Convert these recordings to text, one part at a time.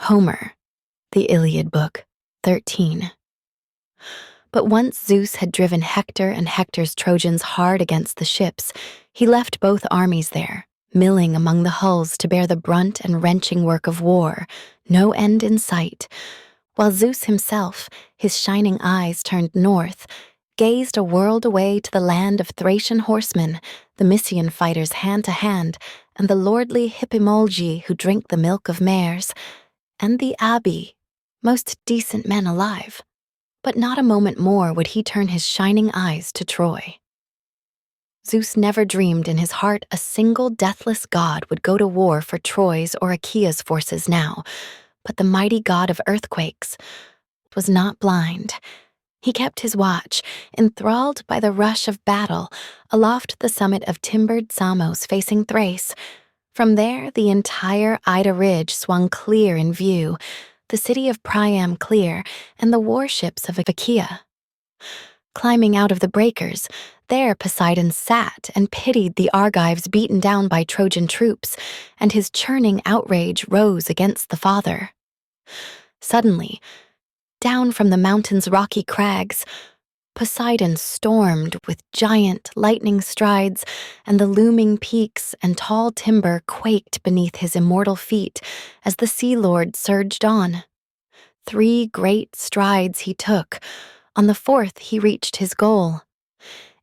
Homer, the Iliad book, 13. But once Zeus had driven Hector and Hector's Trojans hard against the ships, he left both armies there, milling among the hulls to bear the brunt and wrenching work of war, no end in sight, while Zeus himself, his shining eyes turned north, gazed a world away to the land of Thracian horsemen, the Mysian fighters hand to hand, and the lordly Hippomolgi who drink the milk of mares, and the Abi, most decent men alive. But not a moment more would he turn his shining eyes to Troy. Zeus never dreamed in his heart a single deathless god would go to war for Troy's or Achaea's forces now, but the mighty god of earthquakes was not blind. He kept his watch, enthralled by the rush of battle, aloft the summit of timbered Samos facing Thrace. From there, the entire Ida Ridge swung clear in view, the city of Priam clear, and the warships of Achaea. Climbing out of the breakers, there Poseidon sat and pitied the Argives beaten down by Trojan troops, and his churning outrage rose against the father. Suddenly, down from the mountain's rocky crags, Poseidon stormed with giant lightning strides, and the looming peaks and tall timber quaked beneath his immortal feet as the Sea Lord surged on. 3 great strides he took. On the 4th he reached his goal.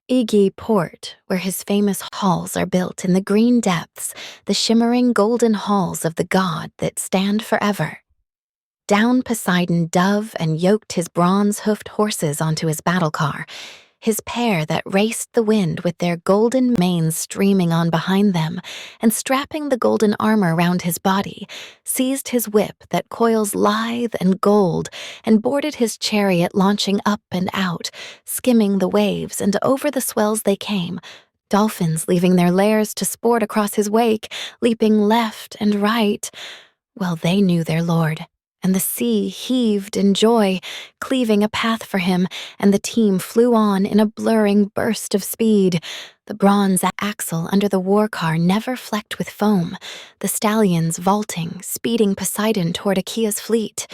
Igi Port, where his famous halls are built in the green depths, the shimmering golden halls of the god that stand forever. Down Poseidon dove and yoked his bronze-hoofed horses onto his battle car, his pair that raced the wind with their golden manes streaming on behind them, and strapping the golden armor round his body, seized his whip that coils lithe and gold, and boarded his chariot launching up and out, skimming the waves, and over the swells they came, dolphins leaving their lairs to sport across his wake, leaping left and right. Well, they knew their lord. And the sea heaved in joy, cleaving a path for him, and the team flew on in a blurring burst of speed. The bronze axle under the war car never flecked with foam, the stallions vaulting, speeding Poseidon toward Achaea's fleet.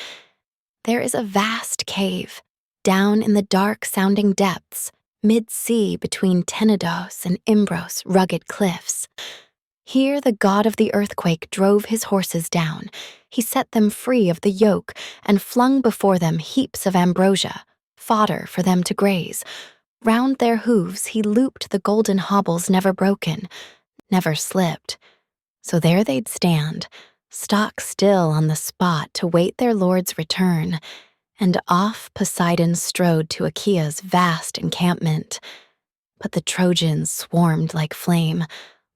There is a vast cave, down in the dark-sounding depths, mid-sea between Tenedos and Imbros' rugged cliffs. Here the god of the earthquake drove his horses down. He set them free of the yoke and flung before them heaps of ambrosia, fodder for them to graze. Round their hooves he looped the golden hobbles never broken, never slipped. So there they'd stand, stock still on the spot to wait their lord's return, and off Poseidon strode to Achaea's vast encampment. But the Trojans swarmed like flame,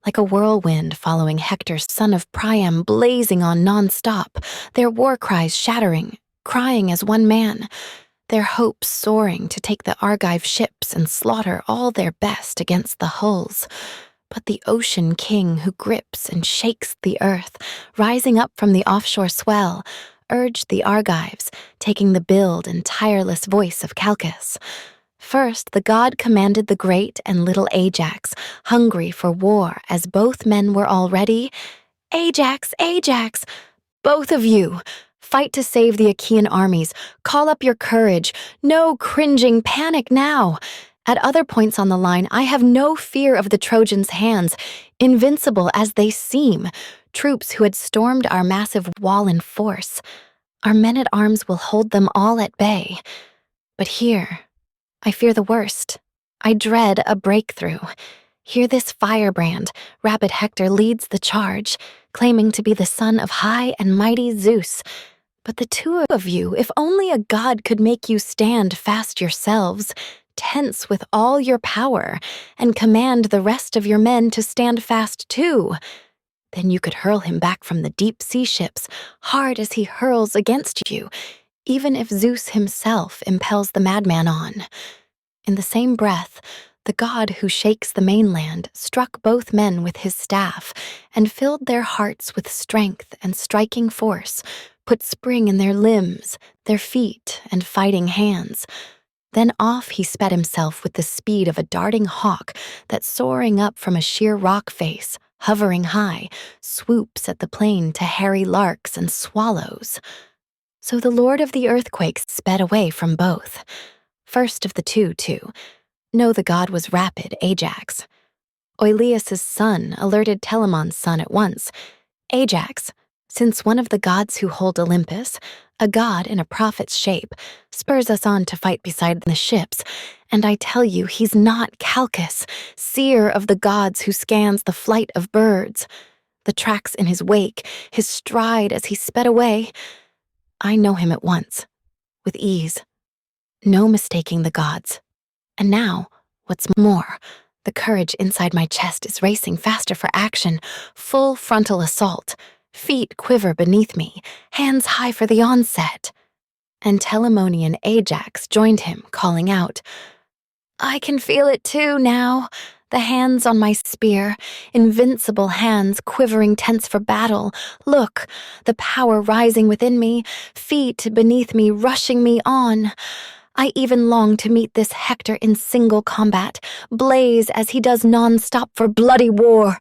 like a whirlwind following Hector, son of Priam, blazing on non-stop, their war cries shattering, crying as one man, their hopes soaring to take the Argive ships and slaughter all their best against the hulls. But the ocean king who grips and shakes the earth, rising up from the offshore swell, urged the Argives, taking the build and tireless voice of Calchas. First, the god commanded the great and little Ajax, hungry for war as both men were already. Ajax, Ajax, both of you, fight to save the Achaean armies, call up your courage, no cringing panic now. At other points on the line, I have no fear of the Trojans' hands, invincible as they seem, troops who had stormed our massive wall in force. Our men-at-arms will hold them all at bay. But here, I fear the worst. I dread a breakthrough. Here this firebrand, rapid Hector leads the charge, claiming to be the son of high and mighty Zeus. But the 2 of you, if only a god could make you stand fast yourselves, tense with all your power, and command the rest of your men to stand fast too. Then you could hurl him back from the deep sea ships, hard as he hurls against you, even if Zeus himself impels the madman on. In the same breath, the god who shakes the mainland struck both men with his staff and filled their hearts with strength and striking force, put spring in their limbs, their feet, and fighting hands. Then off he sped himself with the speed of a darting hawk that, soaring up from a sheer rock face, hovering high, swoops at the plain to harry larks and swallows. So the lord of the earthquakes sped away from both. First of the two, too. No, the god was rapid, Ajax. Oileus' son alerted Telamon's son at once. Ajax, since one of the gods who hold Olympus, a god in a prophet's shape, spurs us on to fight beside the ships, and I tell you he's not Calchas, seer of the gods who scans the flight of birds. The tracks in his wake, his stride as he sped away, I know him at once, with ease. No mistaking the gods. And now, what's more, the courage inside my chest is racing faster for action, full frontal assault, feet quiver beneath me, hands high for the onset. And Telamonian Ajax joined him, calling out, I can feel it too now, the hands on my spear, invincible hands quivering tense for battle. Look, the power rising within me, feet beneath me rushing me on. I even long to meet this Hector in single combat, blaze as he does non-stop for bloody war.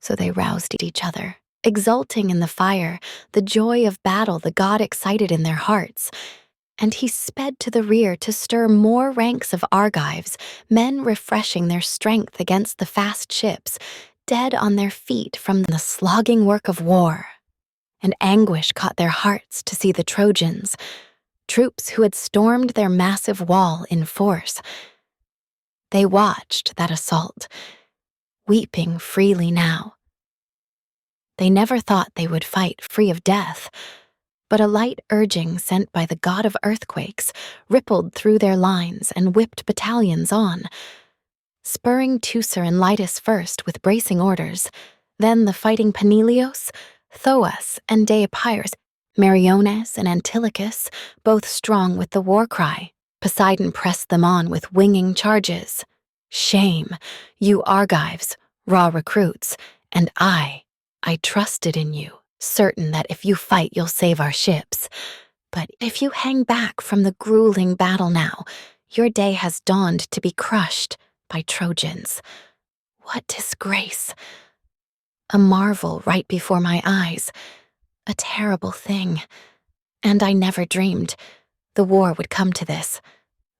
So they roused each other, exulting in the fire, the joy of battle the god excited in their hearts. And he sped to the rear to stir more ranks of Argives, men refreshing their strength against the fast ships, dead on their feet from the slogging work of war. And anguish caught their hearts to see the Trojans, troops who had stormed their massive wall in force. They watched that assault, weeping freely now. They never thought they would fight free of death, but a light urging sent by the god of earthquakes rippled through their lines and whipped battalions on, spurring Teucer and Lytus first with bracing orders, then the fighting Peneleos, Thoas, and Deipyrus, Meriones and Antilochus, both strong with the war cry. Poseidon pressed them on with winging charges. Shame, you Argives, raw recruits, and I trusted in you, certain that if you fight you'll save our ships. But if you hang back from the grueling battle now, your day has dawned to be crushed by Trojans. What disgrace! A marvel right before my eyes. A terrible thing. And I never dreamed the war would come to this.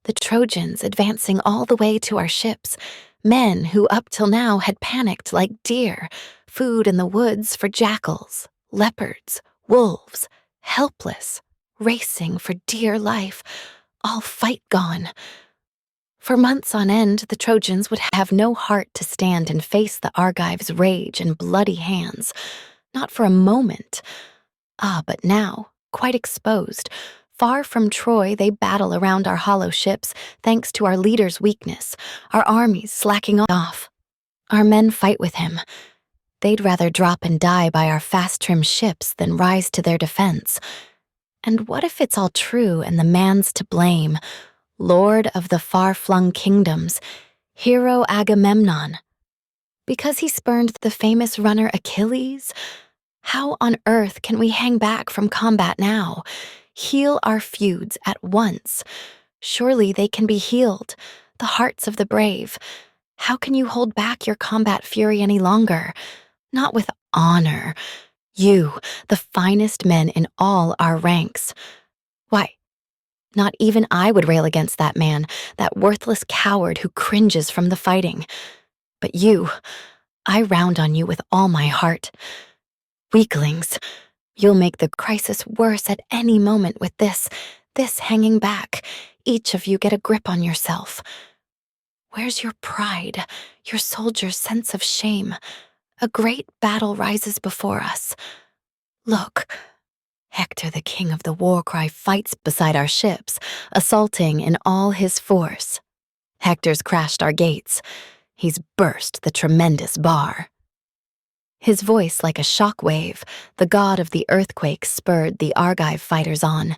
The Trojans advancing all the way to our ships, men who up till now had panicked like deer, food in the woods for jackals, leopards, wolves, helpless, racing for dear life, all fight gone. For months on end, the Trojans would have no heart to stand and face the Argives' rage and bloody hands. Not for a moment. But now, quite exposed, far from Troy, they battle around our hollow ships, thanks to our leader's weakness, our armies slacking off. Our men fight with him. They'd rather drop and die by our fast-trimmed ships than rise to their defense. And what if it's all true and the man's to blame, lord of the far-flung kingdoms, hero Agamemnon? Because he spurned the famous runner Achilles? How on earth can we hang back from combat now? Heal our feuds at once. Surely they can be healed, the hearts of the brave. How can you hold back your combat fury any longer? Not with honor. You, the finest men in all our ranks. Why, not even I would rail against that man, that worthless coward who cringes from the fighting. But you, I round on you with all my heart. Weaklings, you'll make the crisis worse at any moment with this hanging back. Each of you get a grip on yourself. Where's your pride, your soldier's sense of shame? A great battle rises before us. Look, Hector, the king of the war cry, fights beside our ships, assaulting in all his force. Hector's crashed our gates. He's burst the tremendous bar. His voice like a shock wave, the god of the earthquake spurred the Argive fighters on.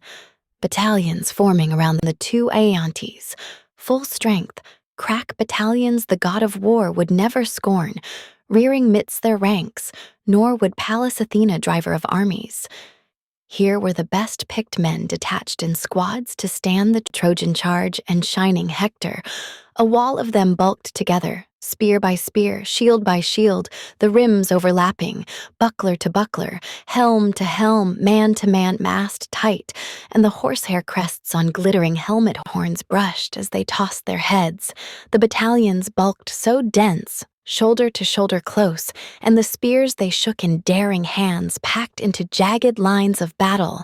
Battalions forming around the two Aeantes, full strength, crack battalions the god of war would never scorn, rearing midst their ranks, nor would Pallas Athena, driver of armies. Here were the best-picked men detached in squads to stand the Trojan charge and shining Hector, a wall of them bulked together, Spear by spear, shield by shield, the rims overlapping, buckler to buckler, helm to helm, man to man, mast tight, and the horsehair crests on glittering helmet horns brushed as they tossed their heads. The battalions bulked so dense, shoulder to shoulder close, and the spears they shook in daring hands packed into jagged lines of battle.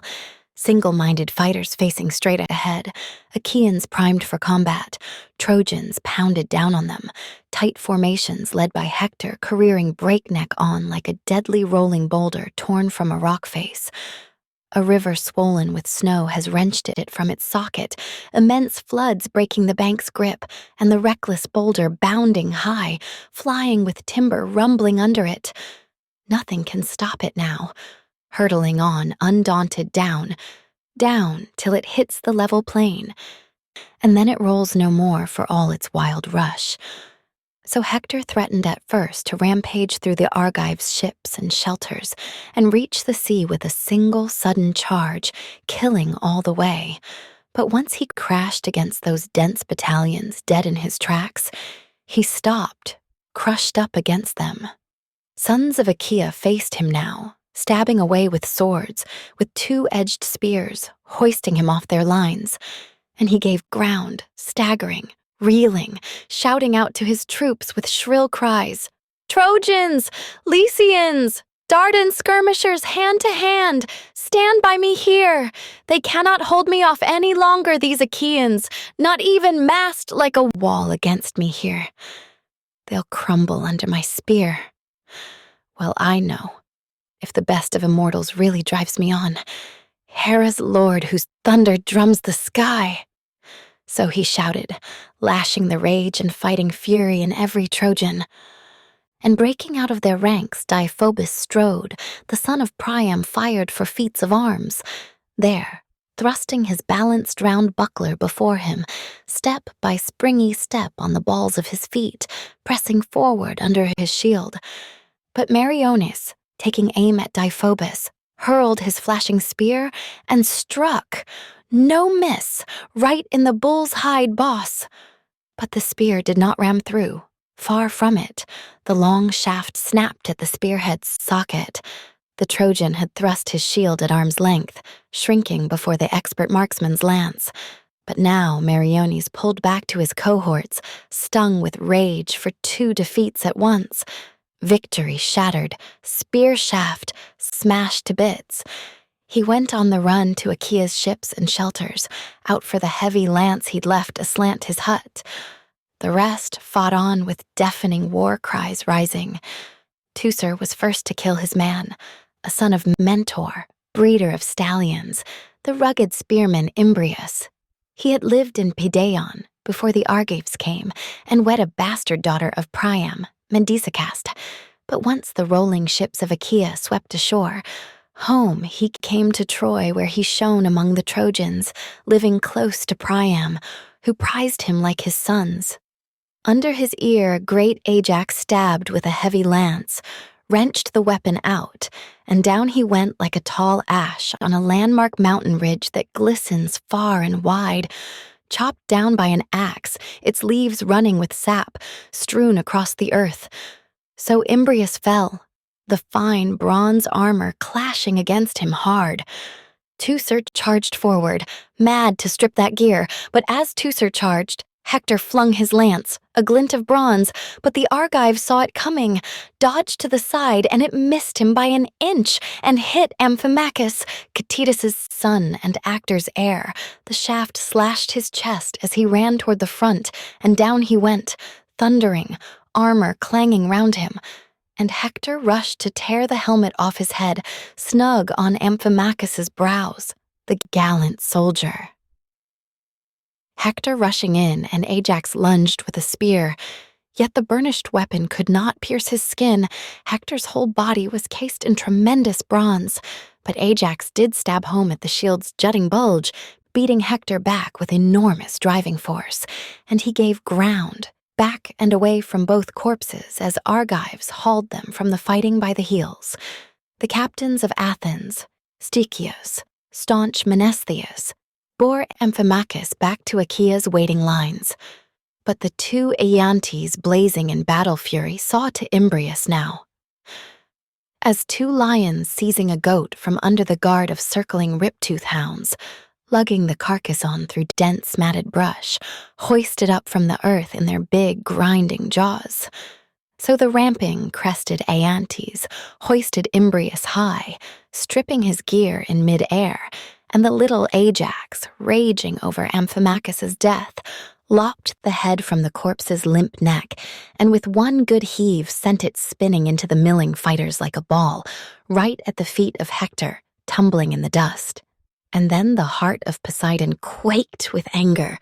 Single-minded fighters facing straight ahead, Achaeans primed for combat, Trojans pounded down on them, tight formations led by Hector careering breakneck on like a deadly rolling boulder torn from a rock face. A river swollen with snow has wrenched it from its socket, immense floods breaking the bank's grip, and the reckless boulder bounding high, flying with timber rumbling under it. Nothing can stop it now. Hurtling on, undaunted, down till it hits the level plain, and then it rolls no more for all its wild rush. So Hector threatened at first to rampage through the Argives' ships and shelters and reach the sea with a single sudden charge, killing all the way. But once he crashed against those dense battalions dead in his tracks, he stopped, crushed up against them. Sons of Achaea faced him now, stabbing away with swords, with two-edged spears, hoisting him off their lines. And he gave ground, staggering, reeling, shouting out to his troops with shrill cries, "Trojans! Lycians! Dardan skirmishers hand to hand! Stand by me here! They cannot hold me off any longer, these Achaeans, not even massed like a wall against me here. They'll crumble under my spear. Well, I know. If the best of immortals really drives me on, Hera's lord whose thunder drums the sky." So he shouted, lashing the rage and fighting fury in every Trojan. And breaking out of their ranks, Deiphobus strode, the son of Priam fired for feats of arms. There, thrusting his balanced round buckler before him, step by springy step on the balls of his feet, pressing forward under his shield. But Meriones, taking aim at Deiphobus, hurled his flashing spear and struck, no miss, right in the bull's hide boss. But the spear did not ram through. Far from it, the long shaft snapped at the spearhead's socket. The Trojan had thrust his shield at arm's length, shrinking before the expert marksman's lance. But now Meriones pulled back to his cohorts, stung with rage for two defeats at once. Victory shattered, spear shaft smashed to bits. He went on the run to Achaea's ships and shelters, out for the heavy lance he'd left aslant his hut. The rest fought on with deafening war cries rising. Teucer was first to kill his man, a son of Mentor, breeder of stallions, the rugged spearman Imbrius. He had lived in Pideion before the Argives came and wed a bastard daughter of Priam, Mendicicast. But once the rolling ships of Achaea swept ashore, home he came to Troy, where he shone among the Trojans, living close to Priam, who prized him like his sons. Under his ear great Ajax stabbed with a heavy lance, wrenched the weapon out, and down he went like a tall ash on a landmark mountain ridge that glistens far and wide, chopped down by an axe, its leaves running with sap, strewn across the earth. So Imbrius fell, the fine bronze armor clashing against him hard. Teucer charged forward, mad to strip that gear, but as Teucer charged, Hector flung his lance, a glint of bronze, but the Argives saw it coming, dodged to the side, and it missed him by an inch and hit Amphimachus, Ctetus's son and actor's heir. The shaft slashed his chest as he ran toward the front, and down he went, thundering, armor clanging round him. And Hector rushed to tear the helmet off his head, snug on Amphimachus's brows, the gallant soldier. Hector rushing in, and Ajax lunged with a spear. Yet the burnished weapon could not pierce his skin. Hector's whole body was cased in tremendous bronze. But Ajax did stab home at the shield's jutting bulge, beating Hector back with enormous driving force. And he gave ground, back and away from both corpses as Argives hauled them from the fighting by the heels. The captains of Athens, Stichios, staunch Menestheus, bore Amphimachus back to Achaea's waiting lines. But the two Aeantes blazing in battle fury saw to Imbrius now. As two lions seizing a goat from under the guard of circling riptooth hounds, lugging the carcass on through dense matted brush, hoisted up from the earth in their big grinding jaws. So the ramping, crested Aeantes hoisted Imbrius high, stripping his gear in mid-air, and the little Ajax, raging over Amphimachus's death, lopped the head from the corpse's limp neck, and with one good heave sent it spinning into the milling fighters like a ball, right at the feet of Hector, tumbling in the dust. And then the heart of Poseidon quaked with anger,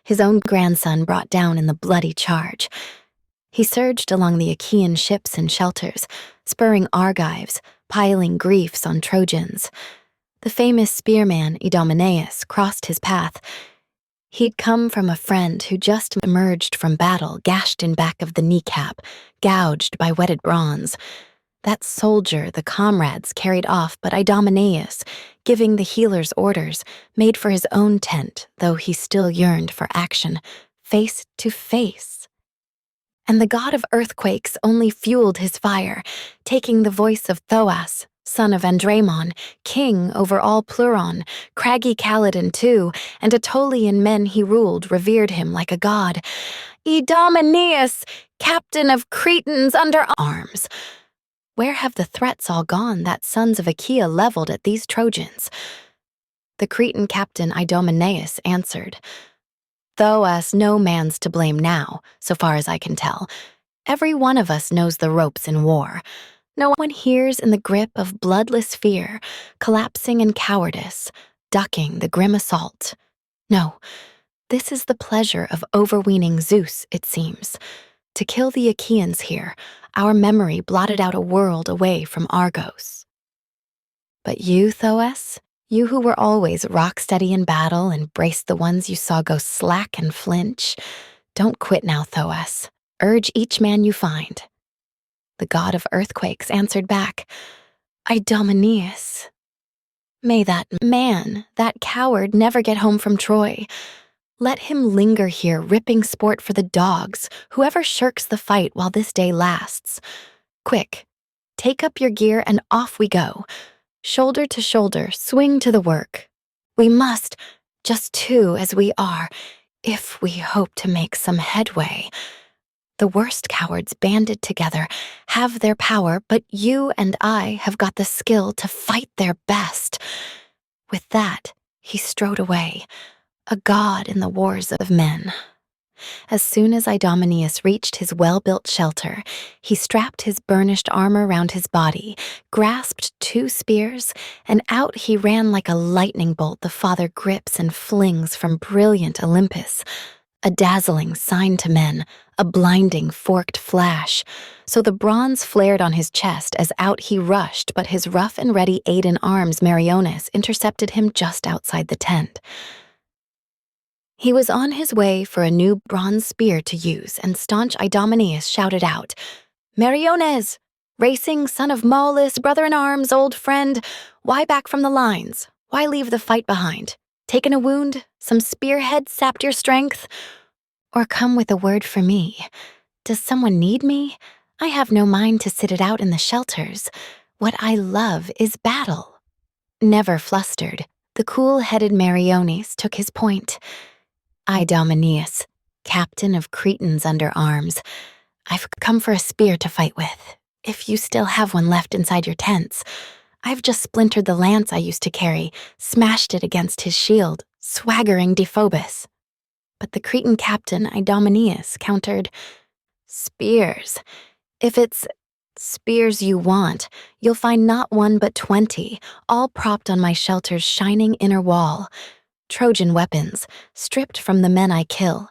his own grandson brought down in the bloody charge. He surged along the Achaean ships and shelters, spurring Argives, piling griefs on Trojans. The famous spearman Idomeneus crossed his path. He'd come from a friend who just emerged from battle, gashed in back of the kneecap, gouged by whetted bronze. That soldier the comrades carried off, but Idomeneus, giving the healers orders, made for his own tent, though he still yearned for action, face to face. And the god of earthquakes only fueled his fire, taking the voice of Thoas, son of Andremon, king over all Pleuron, craggy Calydon too, and Aetolian men he ruled revered him like a god. Idomeneus, captain of Cretans under arms. Where have the threats all gone that sons of Achaea leveled at these Trojans? The Cretan captain Idomeneus answered, Thoas no man's to blame now, so far as I can tell. Every one of us knows the ropes in war. No one hears in the grip of bloodless fear, collapsing in cowardice, ducking the grim assault. No, this is the pleasure of overweening Zeus, it seems. To kill the Achaeans here, our memory blotted out a world away from Argos. But you, Thoas, you who were always rock-steady in battle and braced the ones you saw go slack and flinch, don't quit now, Thoas. Urge each man you find. The god of earthquakes answered back, Idomeneus. May that man, that coward, never get home from Troy. Let him linger here, ripping sport for the dogs, whoever shirks the fight while this day lasts. Quick, take up your gear and off we go. Shoulder to shoulder, swing to the work. We must, just two as we are, if we hope to make some headway. The worst cowards banded together have their power, but you and I have got the skill to fight their best. With that, he strode away, a god in the wars of men. As soon as Idomeneus reached his well-built shelter, he strapped his burnished armor round his body, grasped two spears, and out he ran like a lightning bolt the father grips and flings from brilliant Olympus. A dazzling sign to men, a blinding forked flash. So the bronze flared on his chest as out he rushed, but his rough and ready aid in arms Meriones intercepted him just outside the tent. He was on his way for a new bronze spear to use, and staunch Idomeneus shouted out, Meriones, racing son of Maulus, brother-in-arms, old friend, why back from the lines? Why leave the fight behind? Taken a wound? Some spearhead sapped your strength? Or come with a word for me? Does someone need me? I have no mind to sit it out in the shelters. What I love is battle. Never flustered, the cool-headed Meriones took his point. Idomeneus, captain of Cretans under arms, I've come for a spear to fight with, if you still have one left inside your tents. I've just splintered the lance I used to carry, smashed it against his shield, swaggering Dephobus. But the Cretan captain Idomeneus countered, Spears. If it's spears you want, you'll find not one but 20, all propped on my shelter's shining inner wall. Trojan weapons, stripped from the men I kill.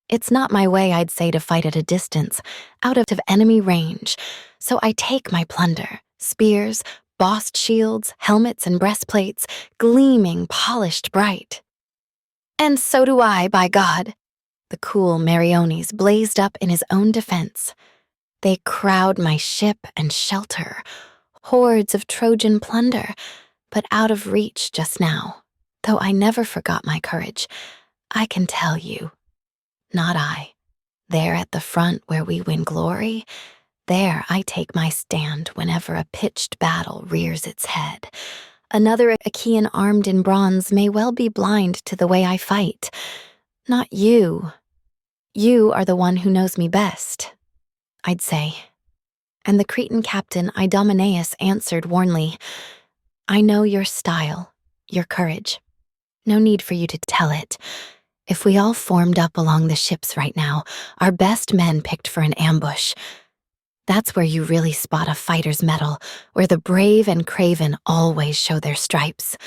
It's not my way, I'd say, to fight at a distance, out of enemy range, so I take my plunder, spears, bossed shields, helmets and breastplates, gleaming, polished bright. And so do I, by God. The cool Meriones blazed up in his own defense. They crowd my ship and shelter, hordes of Trojan plunder, but out of reach just now. Though I never forgot my courage, I can tell you, Not I. There at the front where we win glory, there I take my stand whenever a pitched battle rears its head. Another Achaean armed in bronze may well be blind to the way I fight. Not you. You are the one who knows me best, I'd say. And the Cretan captain Idomeneus answered warmly, I know your style, your courage. No need for you to tell it. If we all formed up along the ships right now, our best men picked for an ambush, that's where you really spot a fighter's mettle, where the brave and craven always show their stripes.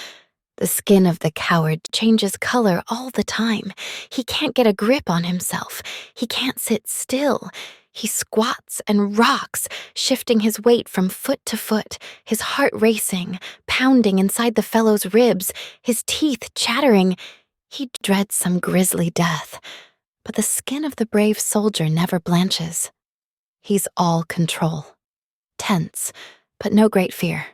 The skin of the coward changes color all the time. He can't get a grip on himself. He can't sit still. He squats and rocks, shifting his weight from foot to foot, his heart racing, pounding inside the fellow's ribs, his teeth chattering. He dreads some grisly death. But the skin of the brave soldier never blanches. He's all control. Tense, but no great fear.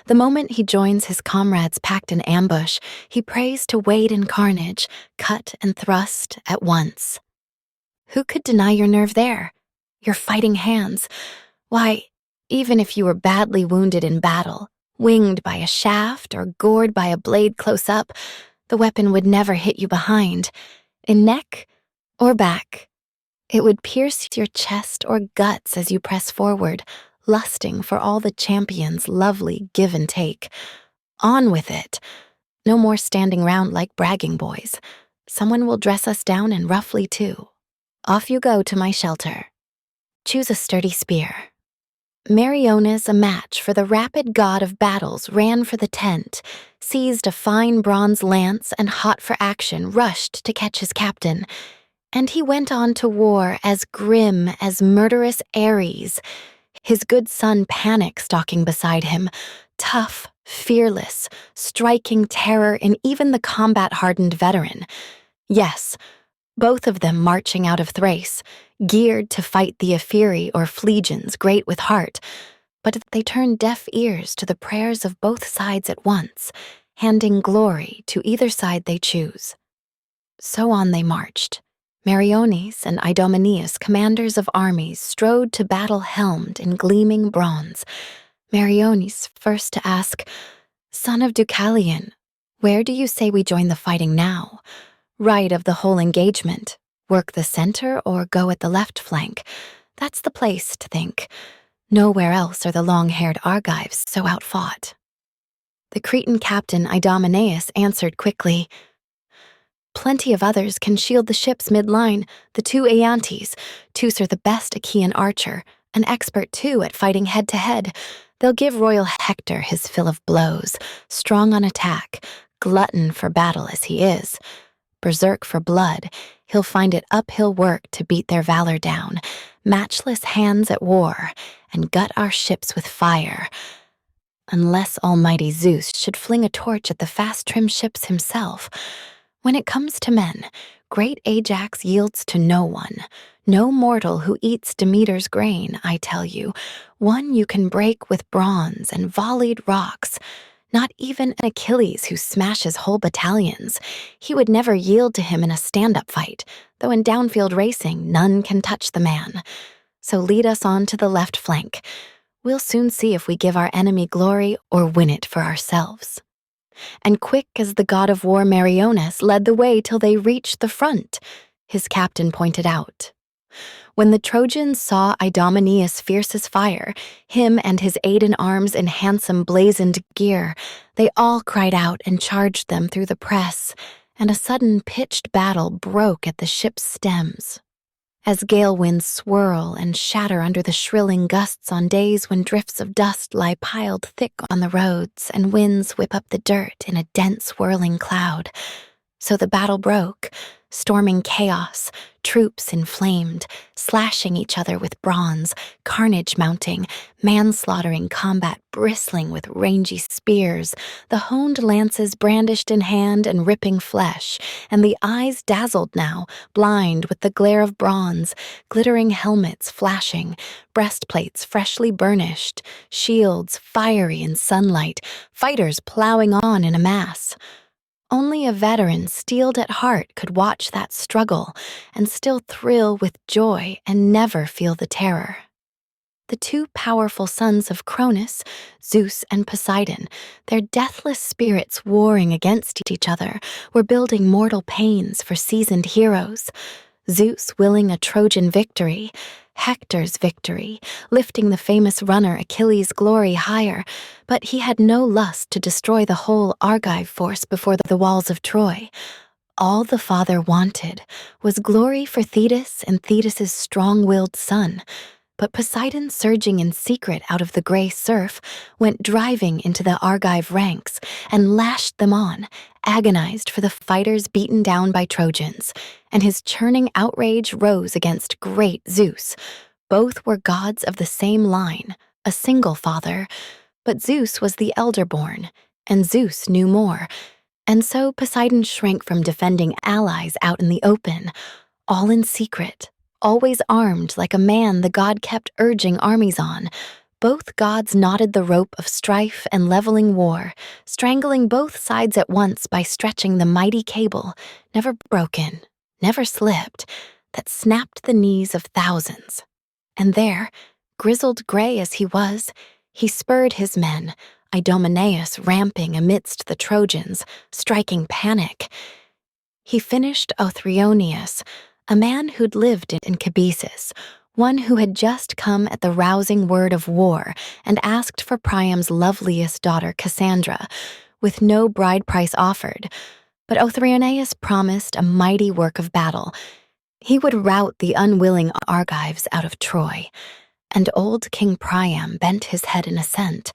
The moment he joins his comrades packed in ambush, he prays to wade in carnage, cut and thrust at once. Who could deny your nerve there? Your fighting hands? Why, even if you were badly wounded in battle, winged by a shaft or gored by a blade close up, the weapon would never hit you behind, in neck or back. It would pierce your chest or guts as you press forward, lusting for all the champion's lovely give and take. On with it. No more standing round like bragging boys. Someone will dress us down and roughly too. Off you go to my shelter. Choose a sturdy spear. Meriones, a match for the rapid god of battles, ran for the tent, seized a fine bronze lance and hot for action rushed to catch his captain. And he went on to war as grim as murderous Ares, his good son Panic stalking beside him, tough, fearless, striking terror in even the combat-hardened veteran. Yes, both of them marching out of Thrace, geared to fight the Ephiri or Phlegians great with heart, but they turned deaf ears to the prayers of both sides at once, handing glory to either side they choose. So on they marched. Meriones and Idomeneus, commanders of armies, strode to battle helmed in gleaming bronze. Meriones first to ask, Son of Deucalion, where do you say we join the fighting now? Right of the whole engagement, work the center or go at the left flank? That's the place to think. Nowhere else are the long-haired Argives so outfought. The Cretan captain Idomeneus answered quickly, Plenty of others can shield the ships mid-line, the two Aeantes. Teucer the best Achaean archer, an expert too at fighting head-to-head. They'll give royal Hector his fill of blows, strong on attack, glutton for battle as he is. Berserk for blood, he'll find it uphill work to beat their valor down, matchless hands at war, and gut our ships with fire. Unless almighty Zeus should fling a torch at the fast-trimmed ships himself. When it comes to men, great Ajax yields to no one. No mortal who eats Demeter's grain, I tell you. One you can break with bronze and volleyed rocks. Not even an Achilles who smashes whole battalions. He would never yield to him in a stand-up fight, though in downfield racing none can touch the man. So lead us on to the left flank. We'll soon see if we give our enemy glory or win it for ourselves. And quick as the god of war Meriones led the way till they reached the front, his captain pointed out. When the Trojans saw Idomeneus fierce as fire, him and his aid-in-arms in handsome blazoned gear, they all cried out and charged them through the press, and a sudden pitched battle broke at the ship's stems. As gale winds swirl and shatter under the shrilling gusts on days when drifts of dust lie piled thick on the roads and winds whip up the dirt in a dense whirling cloud. So the battle broke, storming chaos, troops inflamed, slashing each other with bronze, carnage mounting, manslaughtering combat bristling with rangy spears, the honed lances brandished in hand and ripping flesh, and the eyes dazzled now, blind with the glare of bronze, glittering helmets flashing, breastplates freshly burnished, shields fiery in sunlight, fighters plowing on in a mass. Only a veteran steeled at heart could watch that struggle and still thrill with joy and never feel the terror. The two powerful sons of Cronus, Zeus and Poseidon, their deathless spirits warring against each other, were building mortal pains for seasoned heroes. Zeus willing a Trojan victory, Hector's victory, lifting the famous runner Achilles' glory higher, but he had no lust to destroy the whole Argive force before the walls of Troy. All the father wanted was glory for Thetis and Thetis' strong-willed son. But Poseidon, surging in secret out of the gray surf, went driving into the Argive ranks and lashed them on, agonized for the fighters beaten down by Trojans, and his churning outrage rose against great Zeus. Both were gods of the same line, a single father, but Zeus was the elder-born, and Zeus knew more, and so Poseidon shrank from defending allies out in the open, all in secret. Always armed like a man the god kept urging armies on. Both gods knotted the rope of strife and leveling war, strangling both sides at once by stretching the mighty cable, never broken, never slipped, that snapped the knees of thousands. And there, grizzled gray as he was, he spurred his men, Idomeneus ramping amidst the Trojans, striking panic. He finished Othryoneus, a man who'd lived in Cabesus, one who had just come at the rousing word of war and asked for Priam's loveliest daughter Cassandra, with no bride price offered. But Othryoneus promised a mighty work of battle. He would rout the unwilling Argives out of Troy. And old King Priam bent his head in assent,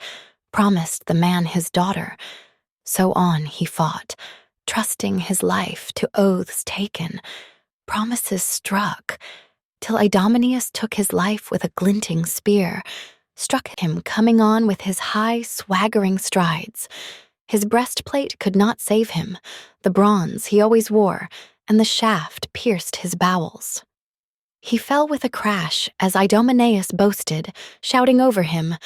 promised the man his daughter. So on he fought, trusting his life to oaths taken, promises struck, till Idomeneus took his life with a glinting spear, struck him coming on with his high, swaggering strides. His breastplate could not save him, the bronze he always wore, and the shaft pierced his bowels. He fell with a crash as Idomeneus boasted, shouting over him,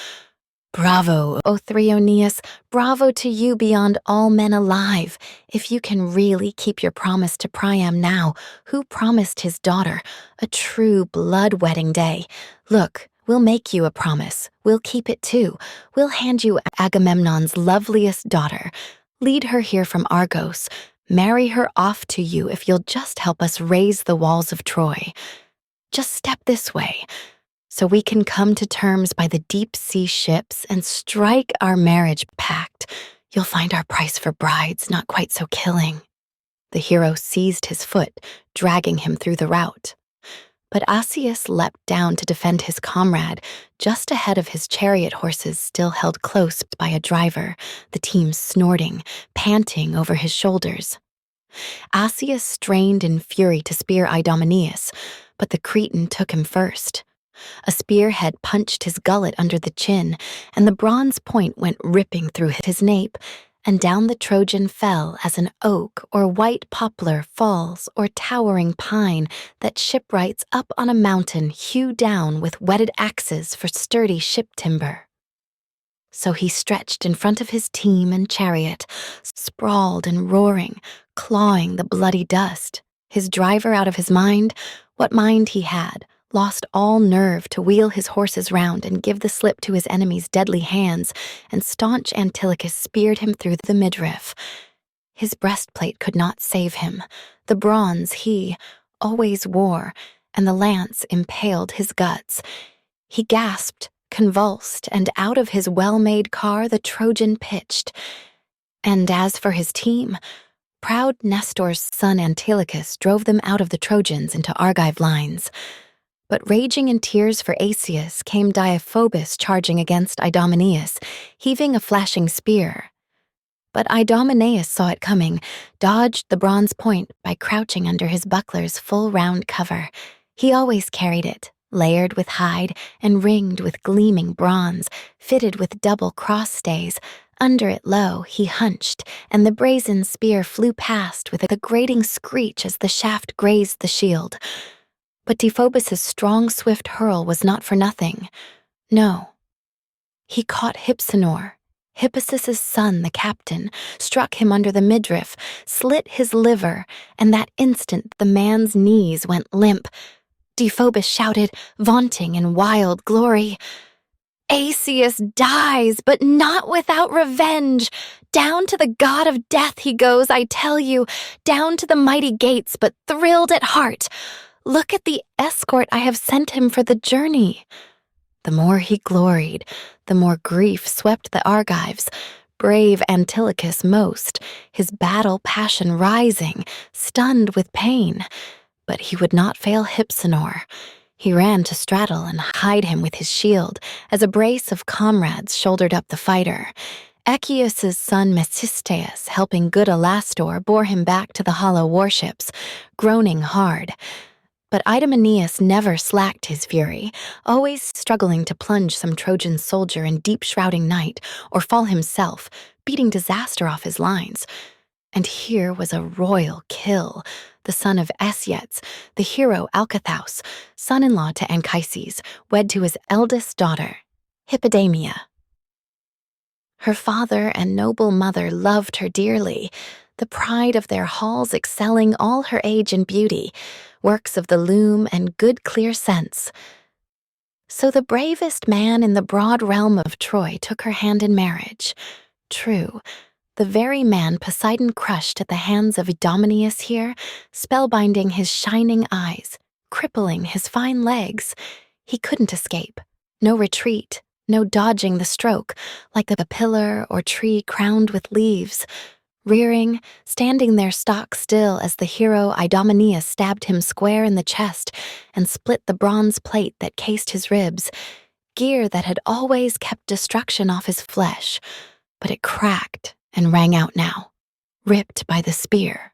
"Bravo, Othryoneus, bravo to you beyond all men alive. If you can really keep your promise to Priam now, who promised his daughter, a true blood-wedding day. Look, we'll make you a promise. We'll keep it too. We'll hand you Agamemnon's loveliest daughter. Lead her here from Argos. Marry her off to you if you'll just help us raise the walls of Troy. Just step this way, so we can come to terms by the deep-sea ships and strike our marriage pact. You'll find our price for brides not quite so killing." The hero seized his foot, dragging him through the rout. But Asius leapt down to defend his comrade, just ahead of his chariot horses still held close by a driver, the team snorting, panting over his shoulders. Asius strained in fury to spear Idomeneus, but the Cretan took him first. A spearhead punched his gullet under the chin, and the bronze point went ripping through his nape, and down the Trojan fell as an oak or white poplar falls or towering pine that shipwrights up on a mountain hew down with whetted axes for sturdy ship timber. So he stretched in front of his team and chariot, sprawled and roaring, clawing the bloody dust, his driver out of his mind, what mind he had, lost all nerve to wheel his horses round and give the slip to his enemy's deadly hands, and staunch Antilochus speared him through the midriff. His breastplate could not save him, the bronze he always wore, and the lance impaled his guts. He gasped, convulsed, and out of his well-made car the Trojan pitched. And as for his team, proud Nestor's son Antilochus drove them out of the Trojans into Argive lines. But raging in tears for Asius came Deiphobus charging against Idomeneus, heaving a flashing spear. But Idomeneus saw it coming, dodged the bronze point by crouching under his buckler's full round cover. He always carried it, layered with hide and ringed with gleaming bronze, fitted with double cross stays. Under it low he hunched, and the brazen spear flew past with a grating screech as the shaft grazed the shield. But Deiphobus's strong, swift hurl was not for nothing. No. He caught Hypsenor, Hippasus's son, the captain, struck him under the midriff, slit his liver, and that instant the man's knees went limp. Deiphobus shouted, vaunting in wild glory, "Asius dies, but not without revenge! Down to the god of death he goes, I tell you, down to the mighty gates, but thrilled at heart. Look at the escort I have sent him for the journey." The more he gloried, the more grief swept the Argives, brave Antilochus most, his battle passion rising, stunned with pain. But he would not fail Hypsenor. He ran to straddle and hide him with his shield, as a brace of comrades shouldered up the fighter. Echius's son Mecisteus, helping good Alastor, bore him back to the hollow warships, groaning hard. But Idomeneus never slacked his fury, always struggling to plunge some Trojan soldier in deep shrouding night, or fall himself, beating disaster off his lines. And here was a royal kill, the son of Asiets, the hero Alcathaus, son-in-law to Anchises, wed to his eldest daughter, Hippodamia. Her father and noble mother loved her dearly, the pride of their halls excelling all her age and beauty, works of the loom and good clear sense. So the bravest man in the broad realm of Troy took her hand in marriage. True, the very man Poseidon crushed at the hands of Idomeneus here, spellbinding his shining eyes, crippling his fine legs. He couldn't escape. No retreat, no dodging the stroke, like a pillar or tree crowned with leaves. Rearing, standing there stock still as the hero Idomeneus stabbed him square in the chest and split the bronze plate that cased his ribs, gear that had always kept destruction off his flesh, but it cracked and rang out now, ripped by the spear.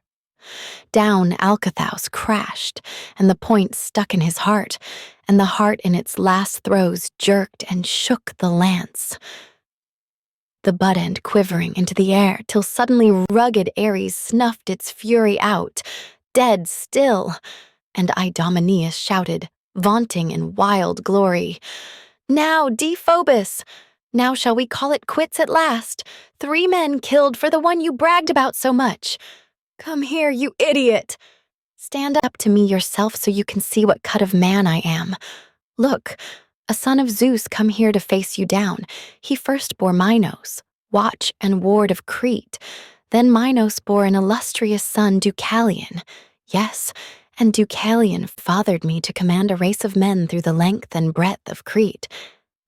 Down Alcathaus crashed, and the point stuck in his heart, and the heart in its last throes jerked and shook the lance, the butt end quivering into the air till suddenly rugged Ares snuffed its fury out, dead still, and Idomeneus shouted, vaunting in wild glory, "Now, Deiphobus! Now shall we call it quits at last? 3 men killed for the one you bragged about so much. Come here, you idiot! Stand up to me yourself so you can see what cut of man I am. Look, a son of Zeus come here to face you down. He first bore Minos, watch and ward of Crete. Then Minos bore an illustrious son, Deucalion. Yes, and Deucalion fathered me to command a race of men through the length and breadth of Crete.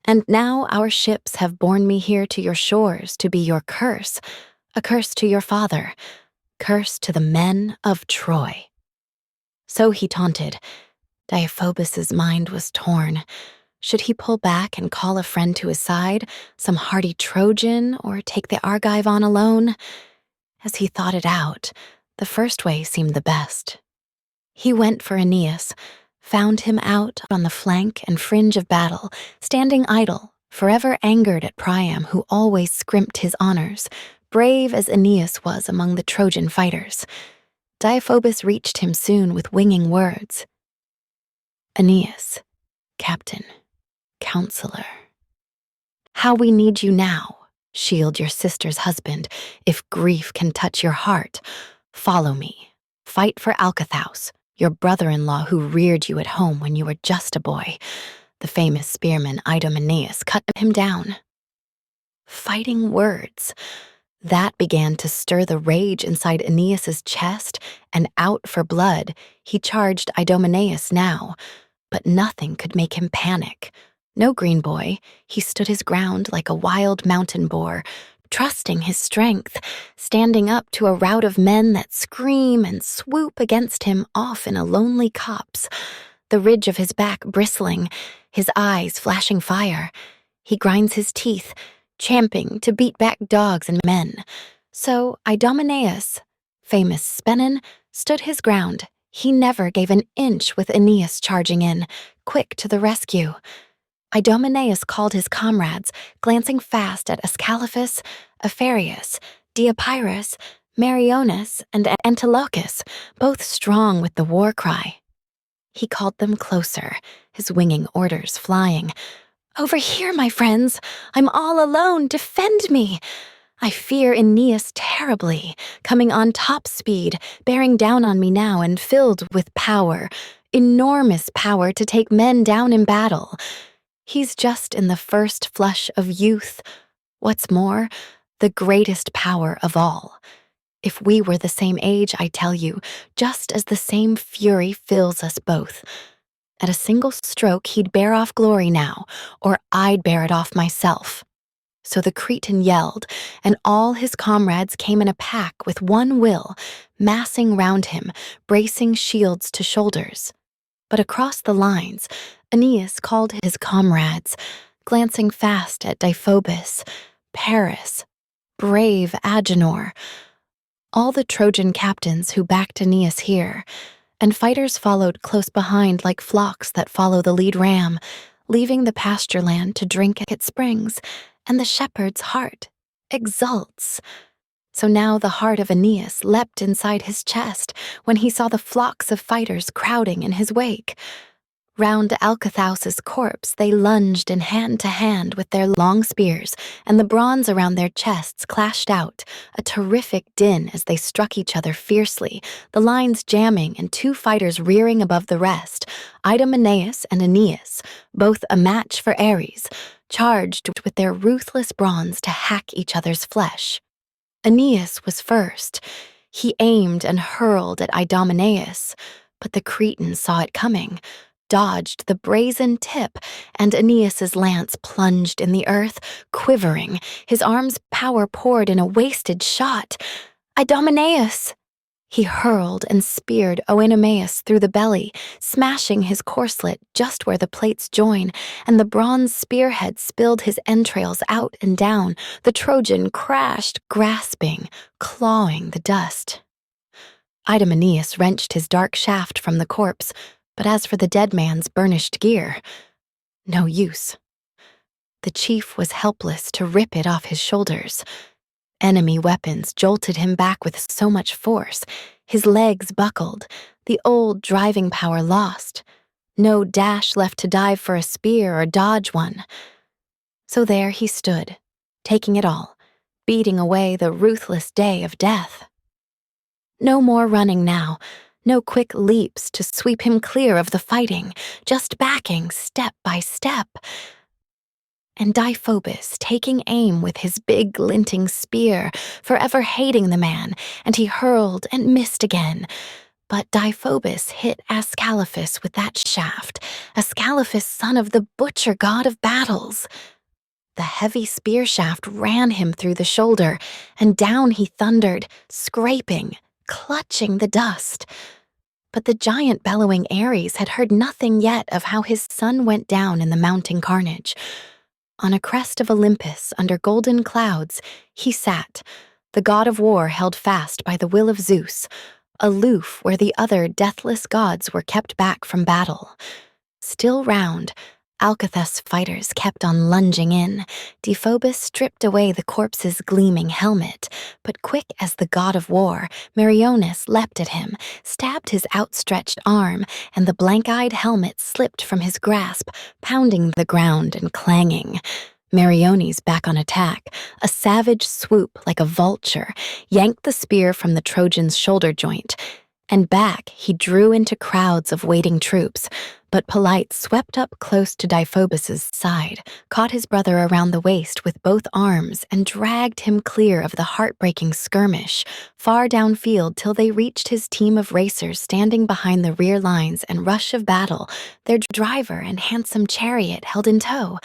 And now our ships have borne me here to your shores to be your curse, a curse to your father, curse to the men of Troy." So he taunted. Deiphobus's mind was torn. Should he pull back and call a friend to his side, some hardy Trojan, or take the Argive on alone? As he thought it out, the first way seemed the best. He went for Aeneas, found him out on the flank and fringe of battle, standing idle, forever angered at Priam, who always scrimped his honors, brave as Aeneas was among the Trojan fighters. Deiphobus reached him soon with winging words. "Aeneas, captain, counselor, how we need you now. Shield your sister's husband, if grief can touch your heart. Follow me. Fight for Alcathaus, your brother-in-law who reared you at home when you were just a boy. The famous spearman Idomeneus cut him down." Fighting words. That began to stir the rage inside Aeneas's chest, and out for blood, he charged Idomeneus now. But nothing could make him panic. No green boy, he stood his ground like a wild mountain boar, trusting his strength, standing up to a rout of men that scream and swoop against him off in a lonely copse, the ridge of his back bristling, his eyes flashing fire. He grinds his teeth, champing to beat back dogs and men. So Idomeneus, famous Spenon, stood his ground. He never gave an inch with Aeneas charging in, quick to the rescue. Idomeneus called his comrades, glancing fast at Ascalaphus, Apharius, Deipyrus, Meriones, and Antilochus, both strong with the war cry. He called them closer, his winging orders flying. "Over here, my friends! I'm all alone! Defend me!" I fear Aeneas terribly, coming on top speed, bearing down on me now and filled with power, enormous power to take men down in battle. He's just in the first flush of youth. What's more, the greatest power of all. If we were the same age, I tell you, just as the same fury fills us both. At a single stroke, he'd bear off glory now, or I'd bear it off myself. So the Cretan yelled, and all his comrades came in a pack with one will, massing round him, bracing shields to shoulders. But across the lines, Aeneas called his comrades, glancing fast at Deiphobus, Paris, brave Agenor, all the Trojan captains who backed Aeneas here, and fighters followed close behind like flocks that follow the lead ram, leaving the pasture land to drink at its springs, and the shepherd's heart exults. So now the heart of Aeneas leapt inside his chest when he saw the flocks of fighters crowding in his wake. Round Alcathaus's corpse they lunged in hand to hand with their long spears, and the bronze around their chests clashed out, a terrific din as they struck each other fiercely, the lines jamming and two fighters rearing above the rest, Idomeneus and Aeneas, both a match for Ares, charged with their ruthless bronze to hack each other's flesh. Aeneas was first. He aimed and hurled at Idomeneus, but the Cretan saw it coming, dodged the brazen tip, and Aeneas's lance plunged in the earth, quivering, his arm's power poured in a wasted shot. "Idomeneus!" He hurled and speared Oenomaus through the belly, smashing his corselet just where the plates join, and the bronze spearhead spilled his entrails out and down. The Trojan crashed, grasping, clawing the dust. Idomeneus wrenched his dark shaft from the corpse, but as for the dead man's burnished gear, no use. The chief was helpless to rip it off his shoulders. Enemy weapons jolted him back with so much force. His legs buckled, the old driving power lost. No dash left to dive for a spear or dodge one. So there he stood, taking it all, beating away the ruthless day of death. No more running now. No quick leaps to sweep him clear of the fighting, just backing step by step. And Deiphobus taking aim with his big glinting spear, forever hating the man, and he hurled and missed again. But Deiphobus hit Ascalaphus with that shaft, Ascalaphus, son of the butcher god of battles. The heavy spear shaft ran him through the shoulder, and down he thundered, scraping, clutching the dust. But the giant bellowing Ares had heard nothing yet of how his son went down in the mounting carnage. On a crest of Olympus, under golden clouds, he sat, the god of war held fast by the will of Zeus, aloof where the other deathless gods were kept back from battle. Still round, Alcathas fighters kept on lunging in. Deiphobus stripped away the corpse's gleaming helmet, but quick as the god of war, Meriones leapt at him, stabbed his outstretched arm, and the blank-eyed helmet slipped from his grasp, pounding the ground and clanging. Meriones back on attack, a savage swoop like a vulture, yanked the spear from the Trojan's shoulder joint, and back he drew into crowds of waiting troops. But Polite swept up close to Deiphobus's side, caught his brother around the waist with both arms, and dragged him clear of the heartbreaking skirmish, far downfield till they reached his team of racers standing behind the rear lines and rush of battle, their driver and handsome chariot held in tow.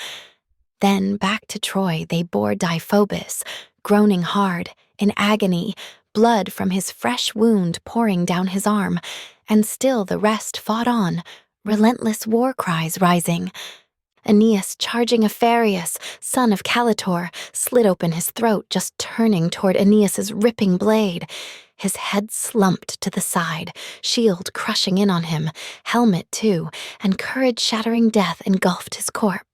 Then back to Troy they bore Deiphobus, groaning hard, in agony, blood from his fresh wound pouring down his arm, and still the rest fought on, relentless war cries rising. Aeneas, charging Aphareus, son of Caletor, slit open his throat, just turning toward Aeneas's ripping blade. His head slumped to the side, shield crushing in on him, helmet too, and courage-shattering death engulfed his corpse.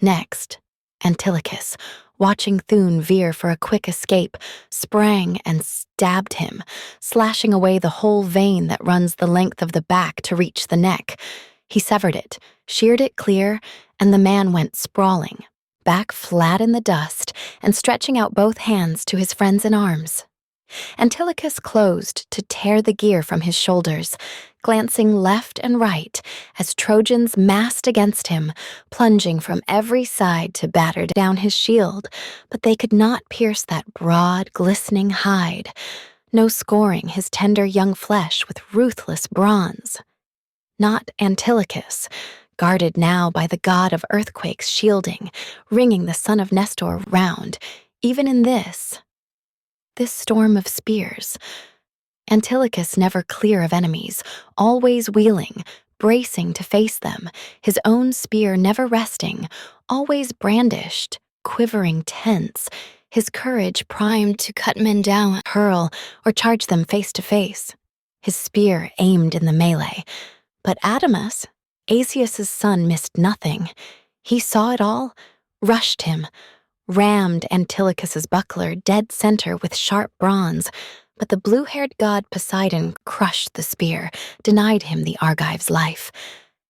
Next, Antilochus, watching Thun veer for a quick escape, sprang and stabbed him, slashing away the whole vein that runs the length of the back to reach the neck. He severed it, sheared it clear, and the man went sprawling, back flat in the dust and stretching out both hands to his friends in arms. Antilochus closed to tear the gear from his shoulders, glancing left and right as Trojans massed against him, plunging from every side to batter down his shield, but they could not pierce that broad, glistening hide, no scoring his tender young flesh with ruthless bronze. Not Antilochus, guarded now by the god of earthquakes shielding, ringing the son of Nestor round, even in this storm of spears. Antilochus never clear of enemies, always wheeling, bracing to face them, his own spear never resting, always brandished, quivering tense, his courage primed to cut men down, hurl, or charge them face to face, his spear aimed in the melee. But Adamas, Asius's son, missed nothing. He saw it all, rushed him, rammed Antilochus's buckler dead center with sharp bronze, but the blue-haired god Poseidon crushed the spear, denied him the Argive's life.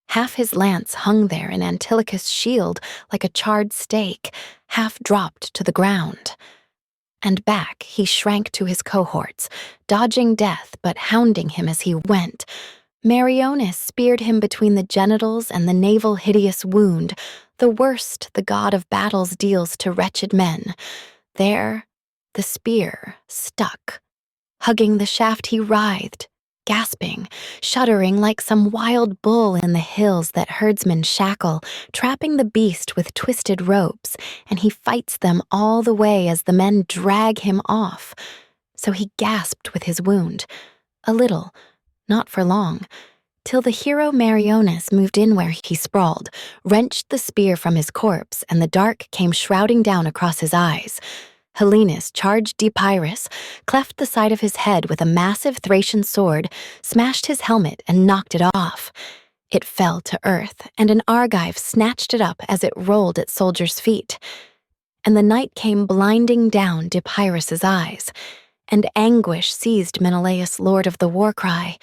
Half his lance hung there in Antilochus' shield like a charred stake, half dropped to the ground. And back he shrank to his cohorts, dodging death but hounding him as he went. Meriones speared him between the genitals and the navel hideous wound, the worst the god of battles deals to wretched men. There, the spear stuck. Hugging the shaft he writhed, gasping, shuddering like some wild bull in the hills that herdsmen shackle, trapping the beast with twisted ropes, and he fights them all the way as the men drag him off. So he gasped with his wound, a little, not for long, till the hero Meriones moved in where he sprawled, wrenched the spear from his corpse, and the dark came shrouding down across his eyes. Helenus charged Epirus, cleft the side of his head with a massive Thracian sword, smashed his helmet, and knocked it off. It fell to earth, and an Argive snatched it up as it rolled at soldiers' feet. And the night came blinding down Epirus's eyes, and anguish seized Menelaus, lord of the war cry.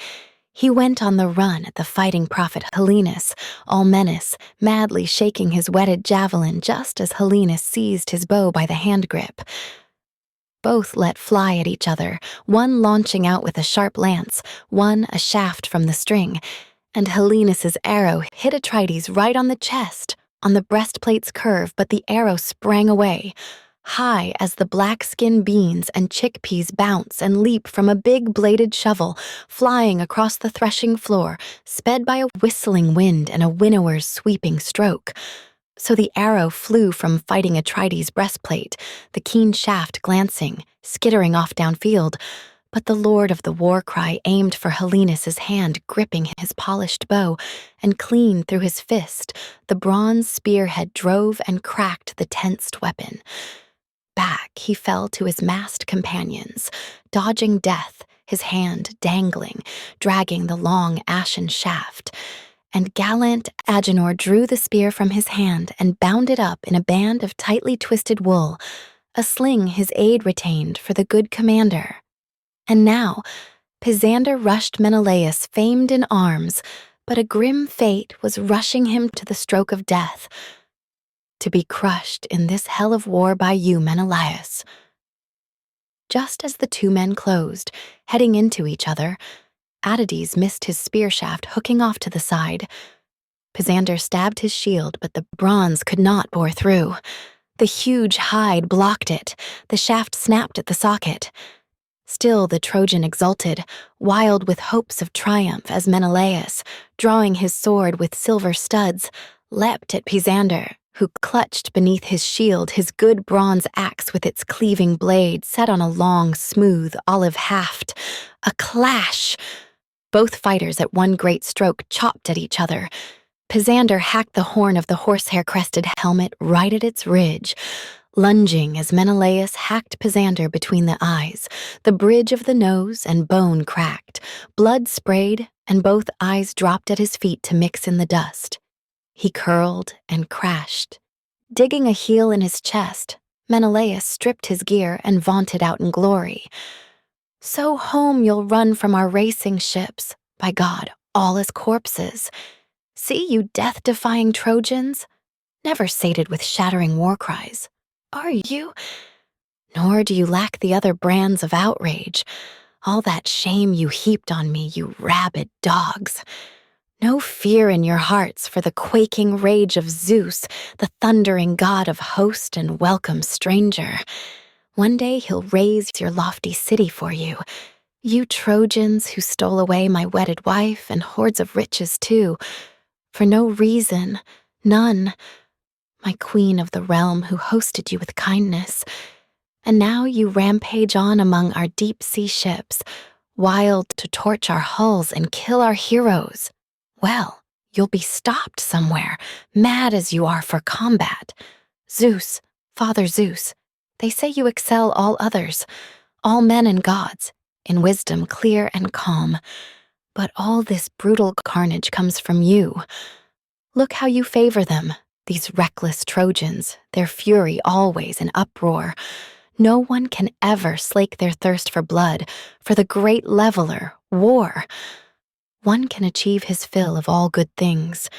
He went on the run at the fighting prophet Helenus, all menace, madly shaking his whetted javelin just as Helenus seized his bow by the hand grip. Both let fly at each other, one launching out with a sharp lance, one a shaft from the string, and Helenus's arrow hit Atrides right on the chest, on the breastplate's curve, but the arrow sprang away. High as the black-skin beans and chickpeas bounce and leap from a big bladed shovel, flying across the threshing floor, sped by a whistling wind and a winnower's sweeping stroke. So the arrow flew from fighting Atrides' breastplate, the keen shaft glancing, skittering off downfield, but the lord of the war cry aimed for Helenus's hand gripping his polished bow, and clean through his fist, the bronze spearhead drove and cracked the tensed weapon. Back he fell to his massed companions, dodging death, his hand dangling, dragging the long ashen shaft. And gallant Agenor drew the spear from his hand and bound it up in a band of tightly twisted wool, a sling his aide retained for the good commander. And now, Pisander rushed Menelaus famed in arms, but a grim fate was rushing him to the stroke of death. To be crushed in this hell of war by you, Menelaus. Just as the two men closed, heading into each other, Adides missed his spear shaft hooking off to the side. Pisander stabbed his shield, but the bronze could not bore through. The huge hide blocked it. The shaft snapped at the socket. Still the Trojan exulted, wild with hopes of triumph as Menelaus, drawing his sword with silver studs, leapt at Pisander, who clutched beneath his shield his good bronze axe with its cleaving blade set on a long, smooth olive haft. A clash! Both fighters at one great stroke chopped at each other. Pisander hacked the horn of the horsehair-crested helmet right at its ridge, lunging as Menelaus hacked Pisander between the eyes. The bridge of the nose and bone cracked, blood sprayed, and both eyes dropped at his feet to mix in the dust. He curled and crashed. Digging a heel in his chest, Menelaus stripped his gear and vaunted out in glory. So home you'll run from our racing ships, by God, all as corpses. See, you death-defying Trojans? Never sated with shattering war cries, are you? Nor do you lack the other brands of outrage, all that shame you heaped on me, you rabid dogs. No fear in your hearts for the quaking rage of Zeus, the thundering god of host and welcome stranger. One day he'll raise your lofty city for you, you Trojans who stole away my wedded wife and hordes of riches too, for no reason, none. My queen of the realm who hosted you with kindness. And now you rampage on among our deep-sea ships, wild to torch our hulls and kill our heroes. Well, you'll be stopped somewhere, mad as you are for combat. Zeus, Father Zeus, they say you excel all others, all men and gods, in wisdom clear and calm. But all this brutal carnage comes from you. Look how you favor them, these reckless Trojans, their fury always in uproar. No one can ever slake their thirst for blood, for the great leveler, war. One can achieve his fill of all good things,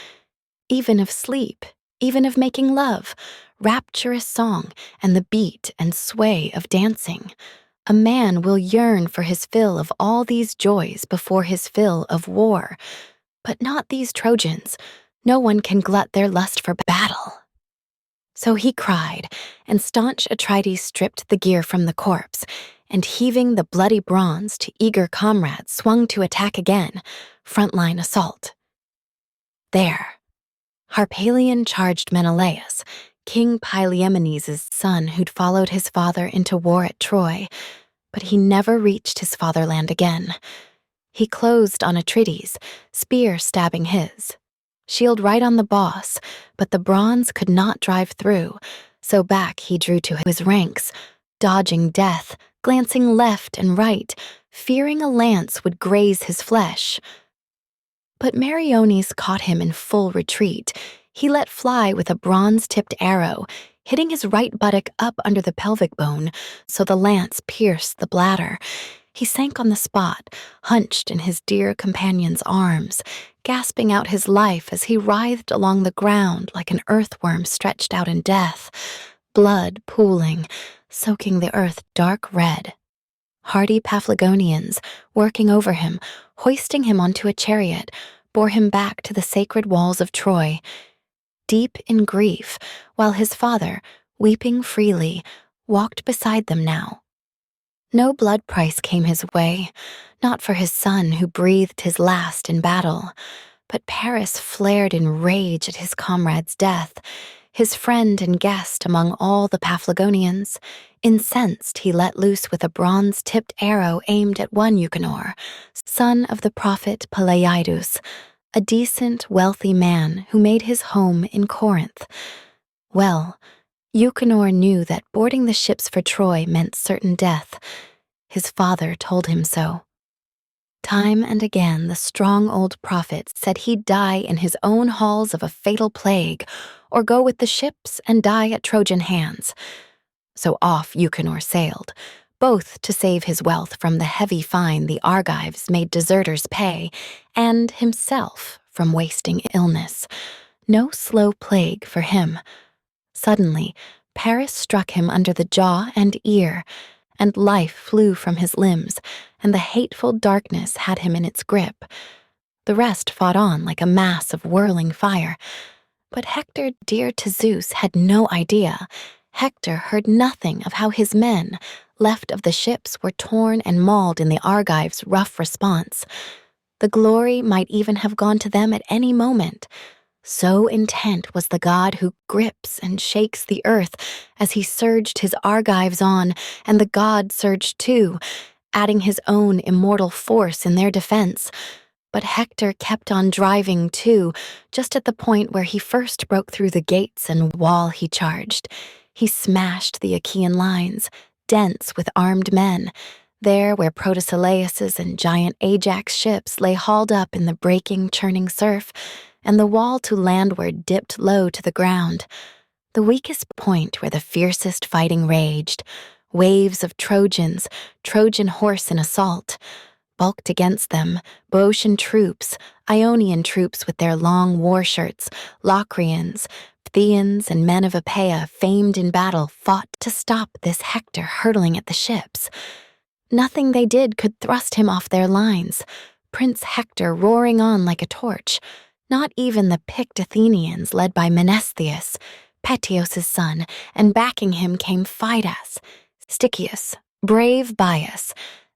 even of sleep, even of making love, rapturous song, and the beat and sway of dancing. A man will yearn for his fill of all these joys before his fill of war. But not these Trojans. No one can glut their lust for battle. So he cried, and staunch Atrides stripped the gear from the corpse, and heaving the bloody bronze to eager comrades swung to attack again, frontline assault. There, Harpalion charged Menelaus, King Pylaemenes' son who'd followed his father into war at Troy, but he never reached his fatherland again. He closed on Atrides, spear stabbing his. Shield right on the boss, but the bronze could not drive through, so back he drew to his ranks, dodging death, glancing left and right, fearing a lance would graze his flesh. But Meriones caught him in full retreat. He let fly with a bronze-tipped arrow, hitting his right buttock up under the pelvic bone, so the lance pierced the bladder. He sank on the spot, hunched in his dear companion's arms, gasping out his life as he writhed along the ground like an earthworm stretched out in death, blood pooling, soaking the earth dark red. Hardy Paphlagonians, working over him, hoisting him onto a chariot, bore him back to the sacred walls of Troy, deep in grief, while his father, weeping freely, walked beside them now. No blood price came his way, not for his son who breathed his last in battle, but Paris flared in rage at his comrade's death, his friend and guest among all the Paphlagonians. Incensed, he let loose with a bronze-tipped arrow aimed at one Euchenor, son of the prophet Poseidon, a decent, wealthy man who made his home in Corinth. Well, Euchenor knew that boarding the ships for Troy meant certain death. His father told him so. Time and again, the strong old prophet said he'd die in his own halls of a fatal plague, or go with the ships and die at Trojan hands. So off Euchenor sailed, both to save his wealth from the heavy fine the Argives made deserters pay, and himself from wasting illness. No slow plague for him. Suddenly, Paris struck him under the jaw and ear, and life flew from his limbs, and the hateful darkness had him in its grip. The rest fought on like a mass of whirling fire. But Hector, dear to Zeus, had no idea. Hector heard nothing of how his men, left of the ships, were torn and mauled in the Argives' rough response. The glory might even have gone to them at any moment. So intent was the god who grips and shakes the earth as he surged his Argives on, and the god surged too, adding his own immortal force in their defense. But Hector kept on driving too, just at the point where he first broke through the gates and wall he charged. He smashed the Achaean lines, dense with armed men, there where Protesilaus's and giant Ajax ships lay hauled up in the breaking, churning surf, and the wall to landward dipped low to the ground, the weakest point where the fiercest fighting raged, waves of Trojans, Trojan horse in assault. Bulked against them, Boeotian troops, Ionian troops with their long war shirts, Locrians, Phthians, and men of Achaea famed in battle fought to stop this Hector hurtling at the ships. Nothing they did could thrust him off their lines, Prince Hector roaring on like a torch. Not even the picked Athenians led by Menestheus, Peteos' son, and backing him came Phydas, Stichius, brave Bias,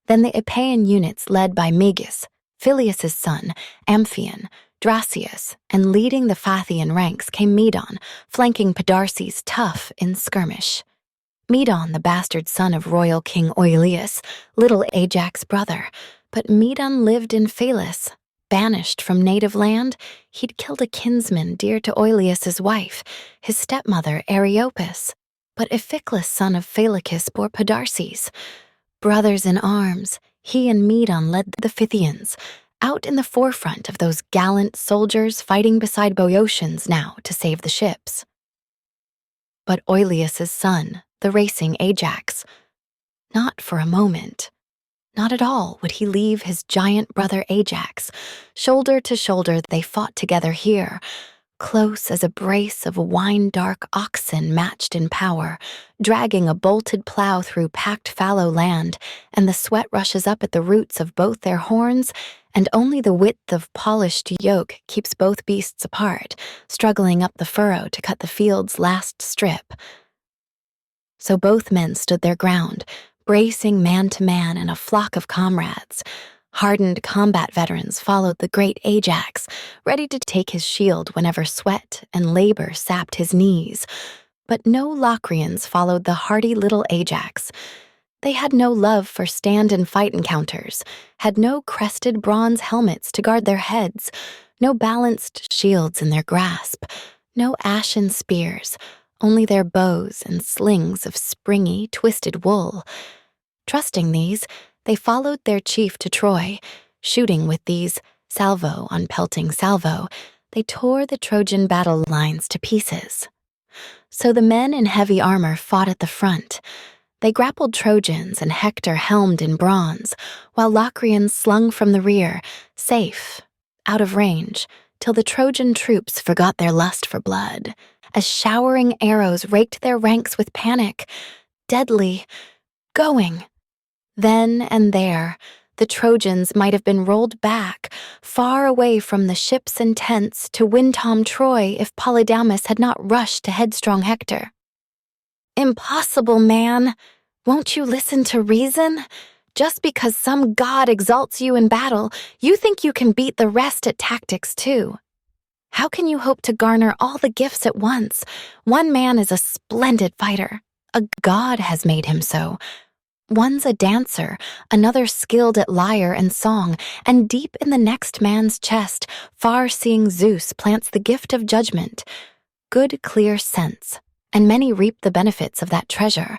then the Epean units led by Meges, Phyleus' son, Amphion, Dracius, and leading the Phathian ranks came Medon, flanking Podarces tough in skirmish. Medon, the bastard son of royal king Oileus, little Ajax' brother, but Medon lived in Phalis. Banished from native land, he'd killed a kinsman dear to Oileus' wife, his stepmother Areopis. But Iphiclus, son of Phalicus, bore Podarces. Brothers in arms, he and Medon led the Phthians, out in the forefront of those gallant soldiers fighting beside Boeotians now to save the ships. But Oileus' son, the racing Ajax, not for a moment. Not at all would he leave his giant brother Ajax. Shoulder to shoulder they fought together here, close as a brace of wine-dark oxen matched in power, dragging a bolted plow through packed fallow land, and the sweat rushes up at the roots of both their horns, and only the width of polished yoke keeps both beasts apart, struggling up the furrow to cut the field's last strip. So both men stood their ground, bracing man to man in a flock of comrades. Hardened combat veterans followed the great Ajax, ready to take his shield whenever sweat and labor sapped his knees. But no Locrians followed the hardy little Ajax. They had no love for stand-and-fight encounters, had no crested bronze helmets to guard their heads, no balanced shields in their grasp, no ashen spears, only their bows and slings of springy, twisted wool. Trusting these, they followed their chief to Troy. Shooting with these, salvo on pelting salvo, they tore the Trojan battle lines to pieces. So the men in heavy armor fought at the front. They grappled Trojans and Hector helmed in bronze, while Locrians slung from the rear, safe, out of range, till the Trojan troops forgot their lust for blood, as showering arrows raked their ranks with panic, deadly, going. Then and there, the Trojans might have been rolled back, far away from the ships and tents to win Tom Troy if Polydamas had not rushed to headstrong Hector. Impossible, man! Won't you listen to reason? Just because some god exalts you in battle, you think you can beat the rest at tactics too. How can you hope to garner all the gifts at once? One man is a splendid fighter. A god has made him so. One's a dancer, another skilled at lyre and song, and deep in the next man's chest, far-seeing Zeus plants the gift of judgment, good clear sense, and many reap the benefits of that treasure.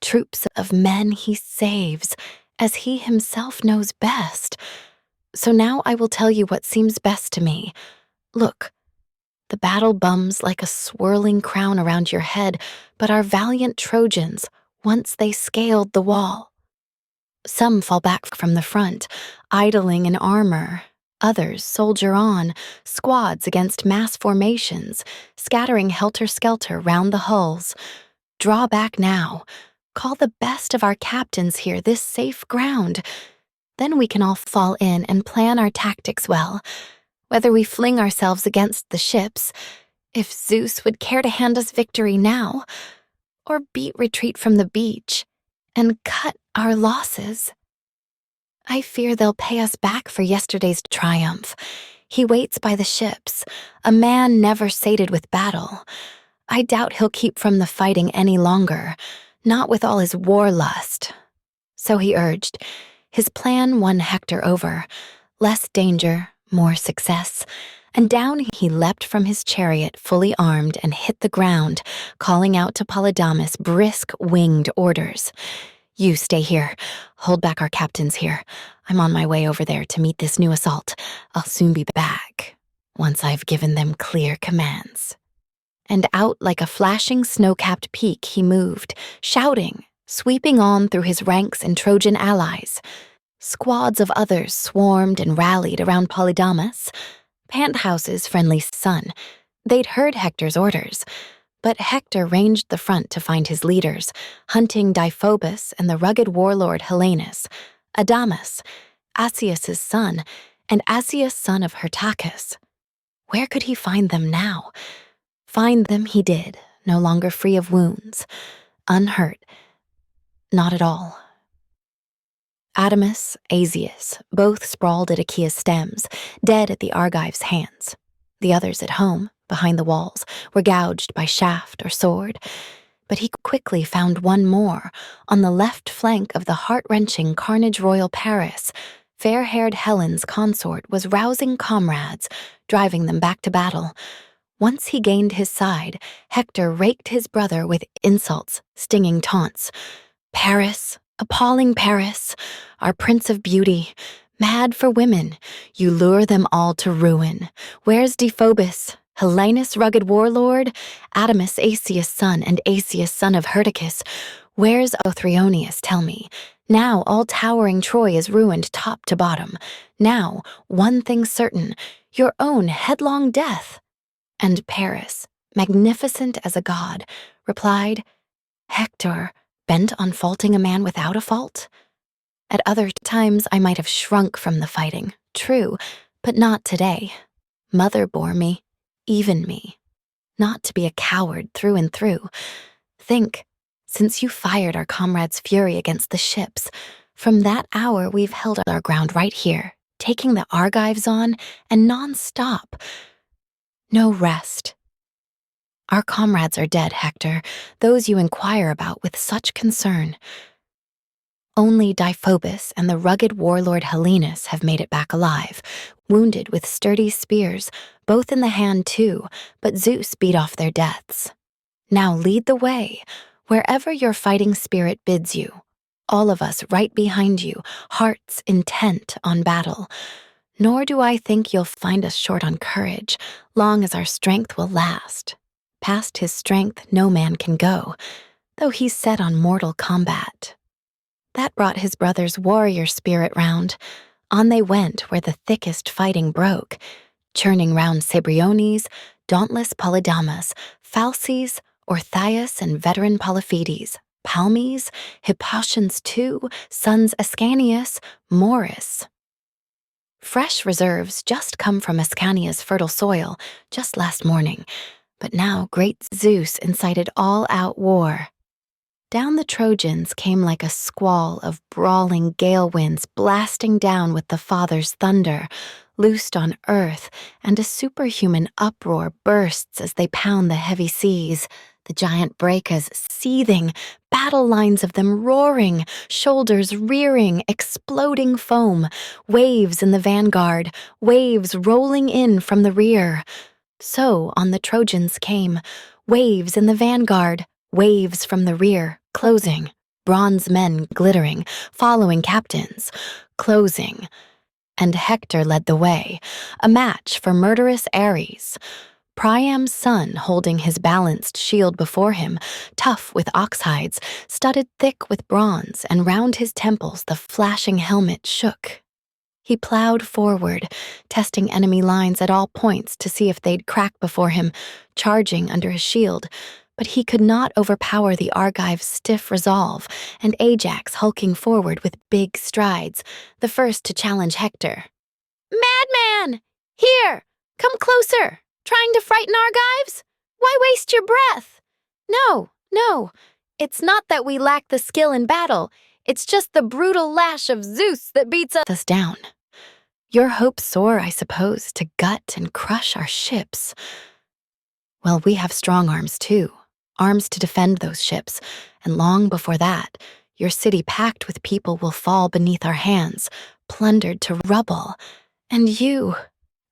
Troops of men he saves, as he himself knows best. So now I will tell you what seems best to me. Look, the battle bums like a swirling crown around your head, but our valiant Trojans, once they scaled the wall. Some fall back from the front, idling in armor. Others soldier on, squads against mass formations, scattering helter-skelter round the hulls. Draw back now. Call the best of our captains here this safe ground. Then we can all fall in and plan our tactics well. Whether we fling ourselves against the ships, if Zeus would care to hand us victory now, or beat retreat from the beach, and cut our losses. I fear they'll pay us back for yesterday's triumph. He waits by the ships, a man never sated with battle. I doubt he'll keep from the fighting any longer, not with all his war lust. So he urged. His plan won Hector over. Less danger, more success. And down he leapt from his chariot, fully armed, and hit the ground, calling out to Polydamas brisk, winged orders. You stay here. Hold back our captains here. I'm on my way over there to meet this new assault. I'll soon be back, once I've given them clear commands. And out like a flashing snow-capped peak he moved, shouting, sweeping on through his ranks and Trojan allies. Squads of others swarmed and rallied around Polydamas, Panthouse's friendly son. They'd heard Hector's orders, but Hector ranged the front to find his leaders, hunting Deiphobus and the rugged warlord Helenus, Adamas, Asius's son, and Asius son of Hyrtacus. Where could he find them now? Find them he did, no longer free of wounds, unhurt, not at all. Adamas, Asius, both sprawled at Achaea's stems, dead at the Argives' hands. The others at home, behind the walls, were gouged by shaft or sword. But he quickly found one more, on the left flank of the heart-wrenching carnage royal Paris. Fair-haired Helen's consort was rousing comrades, driving them back to battle. Once he gained his side, Hector raked his brother with insults, stinging taunts. Paris, appalling Paris, our prince of beauty, mad for women, you lure them all to ruin. Where's Deiphobus, Helenus' rugged warlord, Adamas, Asius' son, and Asius, son of Hyrtacus? Where's Othryoneus, tell me? Now all towering Troy is ruined top to bottom. Now, one thing certain, your own headlong death. And Paris, magnificent as a god, replied, Hector, bent on faulting a man without a fault? At other times I might have shrunk from the fighting, true, but not today. Mother bore me, even me. Not to be a coward through and through. Think, since you fired our comrades' fury against the ships, from that hour we've held our ground right here, taking the Argives on, and non-stop. No rest. Our comrades are dead, Hector, those you inquire about with such concern. Only Deiphobus and the rugged warlord Helenus have made it back alive, wounded with sturdy spears, both in the hand too, but Zeus beat off their deaths. Now lead the way, wherever your fighting spirit bids you. All of us right behind you, hearts intent on battle. Nor do I think you'll find us short on courage, long as our strength will last. Past his strength no man can go, though he's set on mortal combat. That brought his brother's warrior spirit round. On they went where the thickest fighting broke, churning round Cebriones, dauntless Polydamas, Phalces, Orthias and veteran Polyphetes, Palmes, Hippotians too, sons Ascanius, Morris. Fresh reserves just come from Ascania's fertile soil, just last morning, but now great Zeus incited all-out war. Down the Trojans came like a squall of brawling gale winds blasting down with the Father's thunder, loosed on earth, and a superhuman uproar bursts as they pound the heavy seas, the giant breakers seething, battle lines of them roaring, shoulders rearing, exploding foam, waves in the vanguard, waves rolling in from the rear. So on the Trojans came, waves in the vanguard, waves from the rear, closing, bronze men glittering, following captains, closing. And Hector led the way, a match for murderous Ares. Priam's son holding his balanced shield before him, tough with ox hides, studded thick with bronze, and round his temples the flashing helmet shook. He plowed forward, testing enemy lines at all points to see if they'd crack before him, charging under his shield, but he could not overpower the Argives' stiff resolve, and Ajax hulking forward with big strides, the first to challenge Hector. "Madman! Here! Come closer! Trying to frighten Argives? Why waste your breath? No, no, it's not that we lack the skill in battle, it's just the brutal lash of Zeus that beats us down. Your hopes soar, I suppose, to gut and crush our ships. Well, we have strong arms too, arms to defend those ships, and long before that, your city packed with people will fall beneath our hands, plundered to rubble. And you,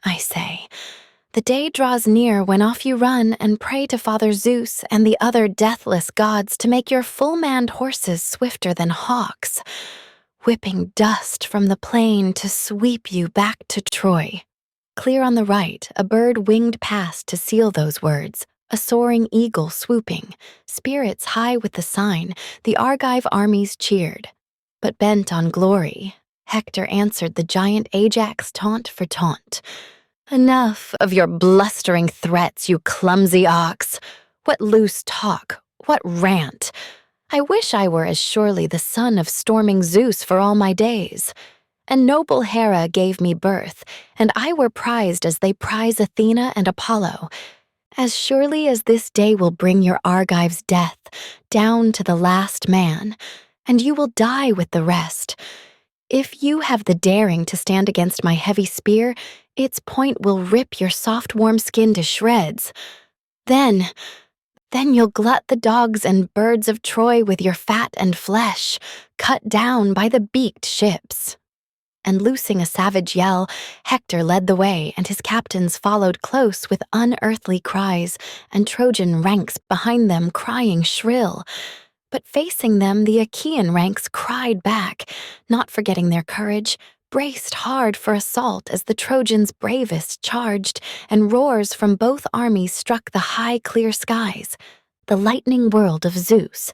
I say, the day draws near when off you run and pray to Father Zeus and the other deathless gods to make your full-manned horses swifter than hawks, whipping dust from the plain to sweep you back to Troy. Clear on the right, a bird winged past to seal those words, a soaring eagle swooping, spirits high with the sign, the Argive armies cheered. But bent on glory, Hector answered the giant Ajax taunt for taunt. "Enough of your blustering threats, you clumsy ox! What loose talk, what rant! I wish I were as surely the son of storming Zeus for all my days. And noble Hera gave me birth, and I were prized as they prize Athena and Apollo. As surely as this day will bring your Argives' death, down to the last man, and you will die with the rest. If you have the daring to stand against my heavy spear, its point will rip your soft warm skin to shreds. Then you'll glut the dogs and birds of Troy with your fat and flesh, cut down by the beaked ships." And loosing a savage yell, Hector led the way, and his captains followed close with unearthly cries, and Trojan ranks behind them crying shrill. But facing them, the Achaean ranks cried back, not forgetting their courage, braced hard for assault as the Trojans' bravest charged, and roars from both armies struck the high, clear skies. The lightning world of Zeus,